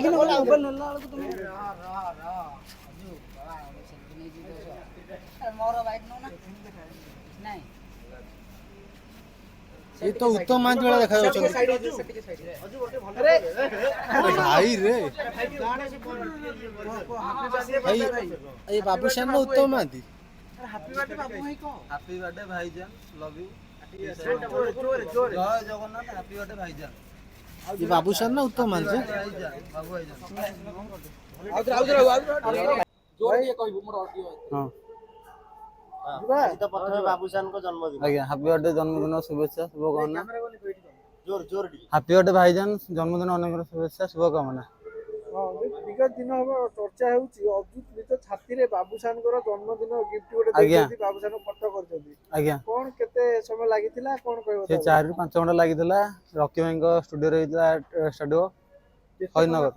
देखिन बोला मोबाइल नेला वाला तुम मोर बाइक नो ना नहीं ये तो उत्तम मान वाला देखा जाउछ अरे भाई रे भाई ये बाबूशान ना उत्तम मानती हैप्पी बर्थडे बाबू भाई को हैप्पी बर्थडे भाईजान लव यू जय जगन्नाथ हैप्पी बर्थडे भाईजान ये बाबूशान ना उत्तम मान से बाबू भाईजान जोर ये कहबो मोर ऑडियो हां आज तो प्रथम बाबूशान को जन्मदिन आज्ञा हैप्पी बर्थडे जन्मदिन शुभेच्छा शुभकामना जोर जोर हैप्पी बर्थडे भाईजान जन्मदिन अनेक शुभेच्छा शुभकामना हां विगत दिन हम चर्चा हेउची अद्भुत निज छाती रे बाबूशान को जन्मदिन गिफ्ट गोटे देती बाबूशान फोटो करजंदी आज्ञा कोन केते समय लागितिला कोन कहबो से 4 ରୁ 5 घंटा लागितला रॉकी भाई को स्टूडियो रे हितला स्टूडियो हरिनगर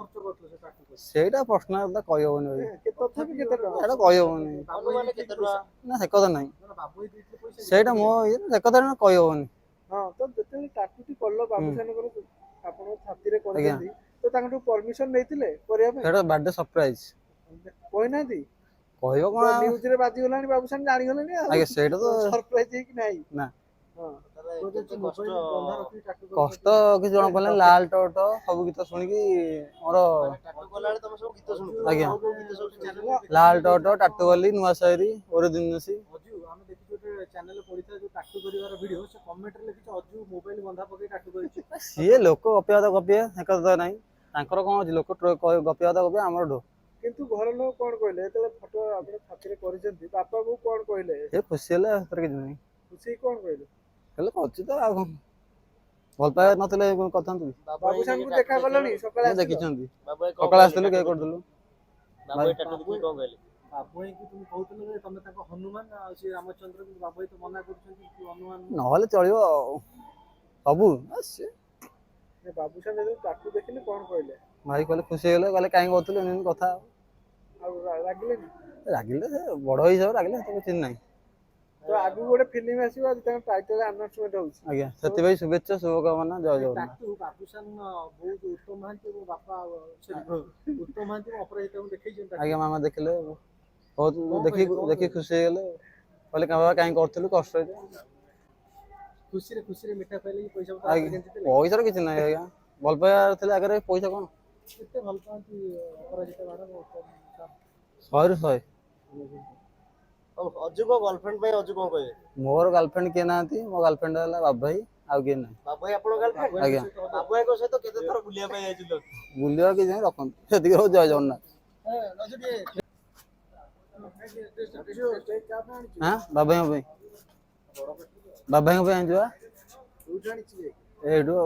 सेटा पर्सनल तो कहि होबनी भाई केते भी केते टका एटा कहि होबनी बाबू माने केते टका ना से कथा नहीं सेटा मो से कथा ना कहि होबनी हां तो जते टाटूटी करलो बाबूशान को आपण छाती रे करजंदी तो तांटू परमिशन नैतिले करिया पे सेटा बर्थडे सरप्राइज कोइ नादी कहियो कोन न्यूज रे बाजी गलानी बाबूशान जानि गलेनी आगे सेटा तो सरप्राइज है कि नहीं ना हां कष्ट कि जण पले लाल टोटो सब गीत सुनी कि मोर टाटू कोलाले तम सब गीत सुनु आज्ञा गीत सब चैनल लाल टोटो टाटू वाली नुआ शायरी और दिनसी अजू हम देखि जोटे चैनल पडिथा जो टाटू करिवार वीडियो से कमेंट रे लिखि अजू मोबाइल बंधा पके टाटू करिछि सीए लोक गपिया तो गपिया एकता नहीं तांकर कोन अछि लोक गपिया तो गपिया हमर डो किंतु घर लोग कोन कहले एतले फोटो आपण छाती रे करजंदी बापा को कोन कहले ए खुशी हले हतर कि नहीं खुशी कोन कहले हेले कछि तो आ भल पाए नतले कथन तू बाबूशान को देखा गलनी सकाळे देखि छंदी बाबू सकाळ आस्तले के करदलु बाबू टाटू देखि कोन कहले बाबू भाई की तुम कहतले जे तमे ताको हनुमान आ से रामचंद्र की बाबू भाई तो मना करछन कि हनुमान नहले चलियो सबु ए बाबूशान जे टाटू देखिले कोन कहले भाई कहले खुशी हेले कहले काई कहतले एने कथा आ लागिलेनी रागिले बड़ होई सब रागिले तो चिन्ह नहीं तो आगु गोटे फिल्म आसीबो आज तां टाइटल अनाउंसमेंट होउची आज्ञा सेति भाई शुभेच्छा शुभकामना जय जगन्नाथ टाटू बाबूशान बहुत उत्तम महांती को बापा उत्तम महांती को अपराजित को देखै जन आज्ञा मामा देखले बहुत देखि खुशी हेले कहले का बाबा काई करथलु कष्ट होई खुशी रे मिठा खाइले पैसा पैसा किछ नहीं आज्ञा भल पाया थे आगे पैसा कौन केते भल पांती अपराजित मैडम 100 ରୁ 100 अजू को गर्लफ्रेंड पे अजू कोन कहले मोर गर्लफ्रेंड के नांती मो गर्लफ्रेंड वाला बाबू भाई आउ के नहीं बाबू भाई आपण गर्लफ्रेंड आज्ञा बाबू भाई को सहित केते थर बुलिया पे आइछु लोग बुलिया कि जाय रखन सेति हो जय जगन्नाथ हां बाबू भाई आंजुआ एडो